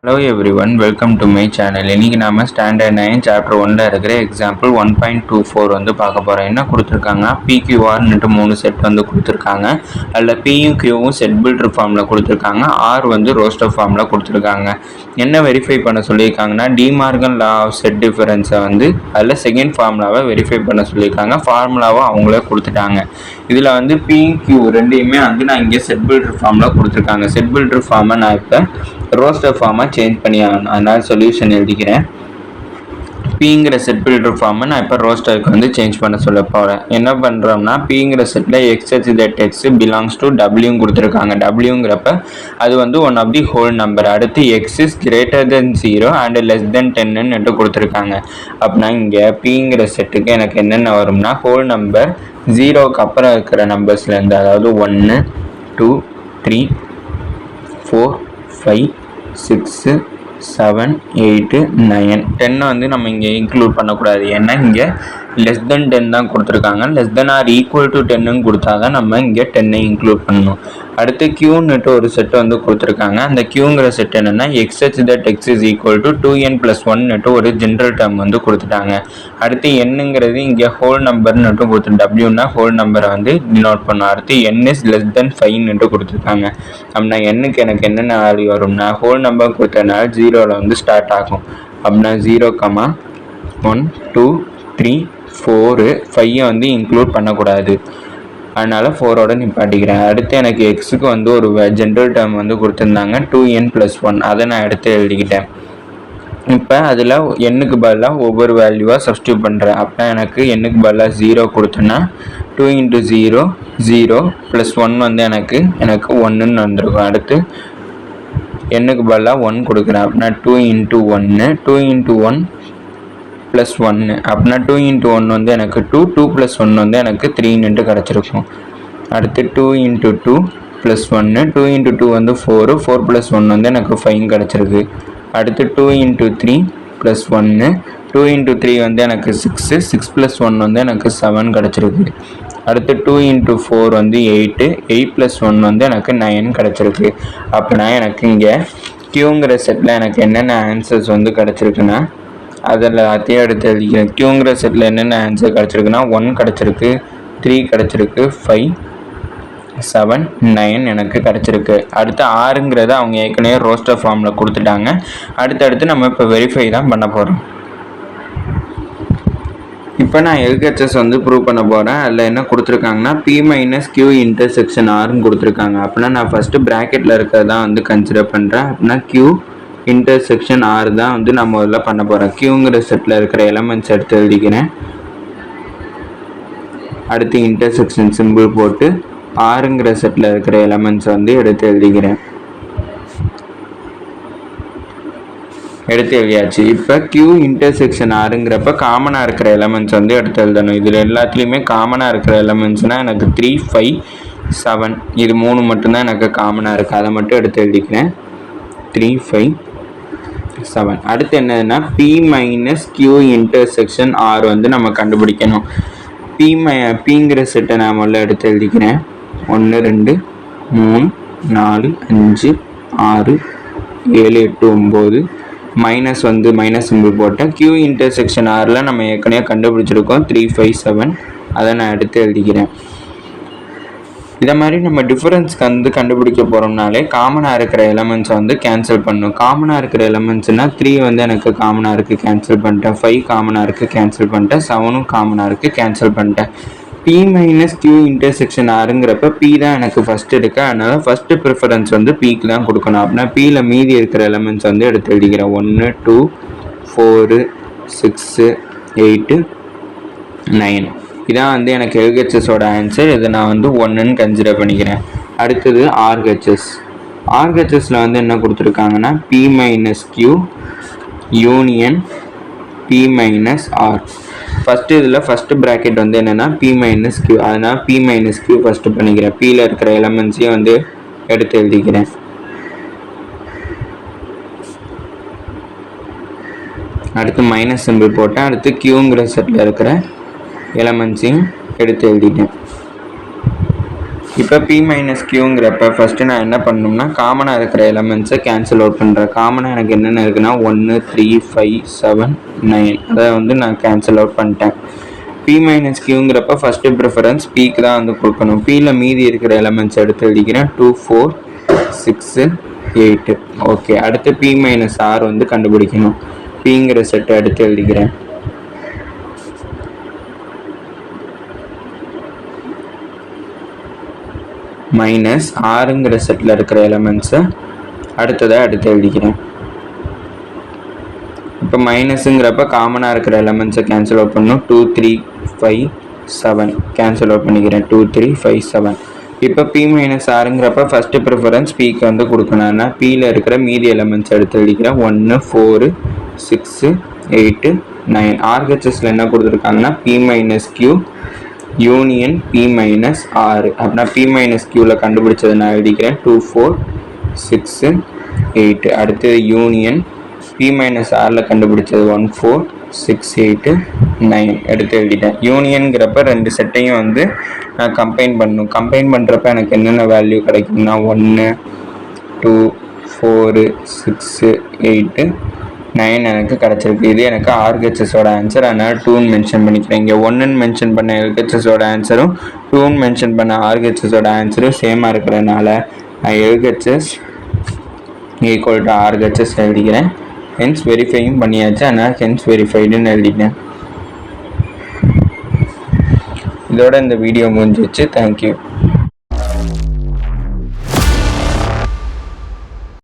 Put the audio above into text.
Hello everyone, welcome to my channel. இன்னைக்கு நாம standard 9 chapter 1ல இருக்கிற எக்ஸாம்பிள் 1.24 வந்து பார்க்க போறோம். என்ன கொடுத்திருக்காங்க? PQR ன்னு மூணு செட் வந்து கொடுத்திருக்காங்க. அதுல Pயும் Qவும் செட் பில்டர் ஃபார்ம்ல கொடுத்திருக்காங்க. R வந்து ரோஸ்டர் ஃபார்ம்ல கொடுத்திருக்காங்க. என்ன வெரிஃபை பண்ண சொல்லியிருக்காங்கன்னா டிமார்கன் லா ஆஃப் செட் டிஃபரன்ஸை வந்து அதில் செகண்ட் ஃபார்முலாவை வெரிஃபை பண்ண சொல்லியிருக்காங்க. ஃபார்முலாவை அவங்களே கொடுத்துட்டாங்க. இதில் வந்து PQ ரெண்டையுமே வந்து நான் இங்கே செட் பில்டர் ஃபார்மில் கொடுத்துருக்காங்க. செட் பில்டர் ஃபார்மை நான் இப்போ ரோஸ்டர் ஃபார்மை சேஞ்ச் பண்ணி ஆகணும். அதனால் சொல்யூஷன் எழுதிக்கிறேன். பிங்கிற செட் பில்டர் ஃபார்மை நான் இப்போ ரோஸ்டருக்கு வந்து சேஞ்ச் பண்ண சொல்ல போகிறேன். என்ன பண்ணுறோம்னா பிங்கிற செட்டில் x such that x belongs to டபிள்யூன்னு கொடுத்துருக்காங்க. டபிள்யூங்கிறப்ப அது வந்து one of the whole number. அடுத்து x is greater than 0 and less than 10ன்னு கொடுத்துருக்காங்க. அப்படின்னா இங்கே பிங்கிற செட்டுக்கு எனக்கு என்னென்ன வரும்னா ஹோல் நம்பர் 0க்கு அப்புறம் இருக்கிற நம்பர்ஸ்லேருந்து, அதாவது 1 2 3 4 5 6 7 8 9 10 வந்து நம்ம இங்கே இன்க்ளூட் பண்ணக்கூடாது. ஏன்னா இங்கே லெஸ் தென் 10 தான் கொடுத்துருக்காங்க. Less than or equal to 10ன்னு கொடுத்தா தான் நம்ம இங்கே 10ஐ இன்க்ளூட் பண்ணணும். அடுத்து Qன்னுட்டு ஒரு செட் வந்து கொடுத்துருக்காங்க. அந்த Qங்கிற செட் என்னென்னா x such that x is equal to 2n+1ன்னுட்டு ஒரு ஜென்ரல் டேர்ம் வந்து கொடுத்துட்டாங்க. அடுத்து என்னங்கிறது இங்கே ஹோல் நம்பர்னுட்டு கொடுத்து டபிள்யூன்னா ஹோல் நம்பரை வந்து டினோட் பண்ணும். அடுத்து n இஸ் லெஸ் தென் 5ன்னுட்டு கொடுத்துருக்காங்க. அப்படின்னா என்னுக்கு எனக்கு என்னென்ன வேல்யூ வரும்னா ஹோல் நம்பர் கொடுத்ததுனால 0ல் வந்து ஸ்டார்ட் ஆகும். அப்படின்னா 0, 1 2 3 4 5 வந்து இன்க்ளூட் பண்ணக்கூடாது. அதனால் 4ஓட நிப்பாட்டிக்கிறேன். அடுத்து எனக்கு எக்ஸுக்கு வந்து ஒரு ஜென்ரல் டேர்ம் வந்து கொடுத்துருந்தாங்க 2n+1. அதை நான் எடுத்து எழுதிக்கிட்டேன். இப்போ அதில் எண்ணுக்கு பதிலாக ஒவ்வொரு வேல்யூவாக சப்ஸ்டியூட் பண்ணுறேன். அப்படின்னா எனக்கு எண்ணுக்கு பதிலாக 0 கொடுத்தேன்னா 2 × 0 0 + 1 வந்து எனக்கு 1ன்னு வந்துருக்கும். அடுத்து எண்ணுக்கு பதிலாக 1 கொடுக்குறேன். அப்படின்னா 2 × 1 2 × 1 + 1 அப்படின்னா 2 × 1 வந்து எனக்கு 2 2 + 1 வந்து எனக்கு 3ன்ட்டு கிடச்சிருக்கும். அடுத்து 2 × 2 + 1 2 × 2 வந்து 4 4 + 1 வந்து எனக்கு 5 கிடச்சிருக்கு. அடுத்து 2 × 3 + 1 2 × 3 வந்து எனக்கு 6 6 + 1 வந்து எனக்கு 7 கிடச்சிருக்கு. அடுத்து 2 × 4 வந்து 8 8 + 1 வந்து எனக்கு 9 கிடச்சிருக்கு. அப்படின்னா எனக்கு இங்கே Qங்கிற செட்டில் எனக்கு என்னென்ன ஆன்சர்ஸ் வந்து கிடச்சிருக்குன்னா அதில் அதையும் எடுத்து எழுதிக்கிறேன். Qங்கிற செட்டில் என்னென்ன ஆன்சர் கிடச்சிருக்குன்னா 1 கிடச்சிருக்கு, 3 கிடச்சிருக்கு, 5 7 9 எனக்கு கிடச்சிருக்கு. அடுத்து ஆறுங்கிறத அவங்க ஏற்கனவே ரோஸ்டர் ஃபார்மில் கொடுத்துட்டாங்க. அடுத்தடுத்து நம்ம இப்போ வெரிஃபை தான் பண்ண போகிறோம். இப்போ நான் எல்ஹெச்எஸ் வந்து ப்ரூவ் பண்ண போகிறேன். அதில் என்ன கொடுத்துருக்காங்கன்னா P - Q இன்டர்செக்ஷன் Rன்னு கொடுத்துருக்காங்க. அப்படின்னா நான் ஃபஸ்ட்டு ப்ராக்கெட்டில் இருக்கிறது தான் வந்து கன்சிடர் பண்ணுறேன். அப்படின்னா Q இன்டர்செக்ஷன் R தான் வந்து நான் முதல்ல பண்ண போகிறேன். Qங்கிற செட்டில் இருக்கிற எலமெண்ட்ஸ் எடுத்து எழுதிக்கிறேன். அடுத்து இன்டர்செக்ஷன் சிம்பிள் போட்டு Rங்கிற செட்டில் இருக்கிற எலமெண்ட்ஸ் வந்து எடுத்து எழுதியாச்சு. இப்போ Q இன்டர்செக்ஷன் Rங்கிறப்ப காமனாக இருக்கிற எலமெண்ட்ஸ் வந்து எடுத்து எழுதணும். இதில் எல்லாத்துலேயுமே காமனாக இருக்கிற எலமெண்ட்ஸ்னால் எனக்கு 3 5 7 இது 3 மட்டும்தான் எனக்கு காமனாக இருக்குது. அதை மட்டும் எடுத்து எழுதிக்கிறேன். 3 5 7. அடுத்து என்னதுன்னா P - Q இன்டர்செக்ஷன் R வந்து நம்ம கண்டுபிடிக்கணும். Pங்கிற செட்டை நான் முதல்ல எடுத்து எழுதிக்கிறேன். 1 2 3 4 5 6 7 8 9 மைனஸ் வந்து மைனஸ் சிம்பிள் போட்டேன். Q இன்டர்செக்ஷன் Rல நம்ம ஏற்கனவே கண்டுபிடிச்சிருக்கோம் 3 5 7. அதை நான் எடுத்து எழுதிக்கிறேன். இதை மாதிரி நம்ம டிஃபரன்ஸ்க்கு வந்து கண்டுபிடிக்க போகிறோம்னாலே காமனாக இருக்கிற எலமெண்ட்ஸை வந்து கேன்சல் பண்ணணும். காமனாக இருக்கிற எலமெண்ட்ஸ்னால் 3 வந்து எனக்கு காமனாக இருக்குது, கேன்சல் பண்ணிட்டேன். 5 காமனாக இருக்குது, கேன்சல் பண்ணிட்டேன். 7ம் காமனாக இருக்குது, கேன்சல் பண்ணிட்டேன். P - Q இன்டர்செக்ஷன் Rங்கிறப்ப P தான் எனக்கு ஃபஸ்ட்டு இருக்குது. அதனால் ஃபஸ்ட்டு ப்ரிஃபரன்ஸ் வந்து Pக்கு தான் கொடுக்கணும். அப்படின்னா Pயில் மீதி இருக்கிற எலமெண்ட்ஸ் வந்து எடுத்து எழுதிக்கிறேன். 1 2 4 6 8 9. இதான் வந்து எனக்கு எல்ஹெச்எஸோட ஆன்சர். இதை நான் வந்து 1ன்னு கன்சிடர் பண்ணிக்கிறேன். அடுத்தது ஆர்ஹெச்எஸில் வந்து என்ன கொடுத்துருக்காங்கன்னா P - Q union P - R. First இதில் ஃபஸ்ட்டு ப்ராக்கெட் வந்து என்னென்னா P - Q. அதனால் P - Q ஃபஸ்ட்டு பண்ணிக்கிறேன். Pயில் இருக்கிற எலமெண்ட்ஸையும் வந்து எடுத்து எழுதிக்கிறேன். அடுத்து மைனஸ் சிம்பிள் போட்டேன். அடுத்து Qங்கிற செட்டில் இருக்கிற எலமெண்ட்ஸையும் எடுத்து எழுதிட்டேன். இப்போ P மைனஸ் கியூங்கிறப்ப ஃபஸ்ட்டு நான் என்ன பண்ணணும்னா காமனாக இருக்கிற எலமெண்ட்ஸை கேன்சல் அவுட் பண்ணுறேன். காமனாக எனக்கு என்னென்ன இருக்குன்னா 1 3 5 7 9 அதை வந்து நான் கேன்சல் அவுட் பண்ணிட்டேன். P மைனஸ் கியூங்கிறப்ப ஃபஸ்ட்டு ப்ரிஃபரன்ஸ் Pக்கு தான் வந்து கொடுக்கணும். Pயில் மீதி இருக்கிற எலமெண்ட்ஸ் எடுத்து எழுதிக்கிறேன். 2 4 6 8. ஓகே, அடுத்து P மைனஸ் ஆர் வந்து கண்டுபிடிக்கணும். Pங்கிற செட்டை எடுத்து எழுதிக்கிறேன். மைனஸ் ஆறுங்கிற செட்டில் இருக்கிற எலமெண்ட்ஸை அடுத்ததாக எடுத்து எழுதிக்கிறேன். இப்போ மைனஸுங்கிறப்ப காமனாக இருக்கிற எலமெண்ட்ஸை கேன்சல் அவுட் பண்ணணும். 2 3 5 7 கேன்சல் அவுட் பண்ணிக்கிறேன். 2 3 5 7. இப்போ P மைனஸ் ஆறுங்கிறப்ப ஃபஸ்ட்டு ப்ரிஃபரன்ஸ் Pக்கு வந்து கொடுக்கணும்னா Pயில் இருக்கிற மீதி எலமெண்ட்ஸ் எடுத்து எழுதிக்கிறேன். 1 4 6 8 9. ஆர்ஹெச்எஸில் என்ன கொடுத்துருக்காங்கன்னா P minus Q union P minus ஆறு. அப்படின்னா P மைனஸ் கியூவில் கண்டுபிடிச்சதை நான் எழுதிக்கிறேன். 2 4 6 8. அடுத்தது யூனியன் P மைனஸ் ஆறில் கண்டுபிடிச்சது 1 4 6 8 9 எடுத்து எழுதிட்டேன். யூனியனுங்கிறப்ப ரெண்டு செட்டையும் வந்து நான் கம்பைன் பண்ணணும். கம்பைன் பண்ணுறப்ப எனக்கு என்னென்ன வேல்யூ கிடைக்கும்னா 1 2 4 6 8 9 எனக்கு கிடச்சிருக்கு. இது எனக்கு ஆர்ஹெச்எஸோட ஆன்சர். அதனால் 2ன்னு மென்ஷன் பண்ணிக்கிறேன். இங்கே 1ன்னு மென்ஷன் பண்ண எல்ஹெச்எஸோட ஆன்சரும் 2ன்னு மென்ஷன் பண்ண ஆர்ஹெச்எஸோட ஆன்சரும் சேமாக இருக்கிறதுனால நான் எல்ஹெச்எஸ் ஈக்குவல் டு ஆர்ஹெச்எஸ் எழுதிக்கிறேன். ஹென்ஸ் வெரிஃபையும் பண்ணியாச்சு. அதனால் ஹென்ஸ் வெரிஃபைடுன்னு எழுதிட்டேன். இதோட இந்த வீடியோ முடிஞ்சிச்சு. தேங்க்யூ.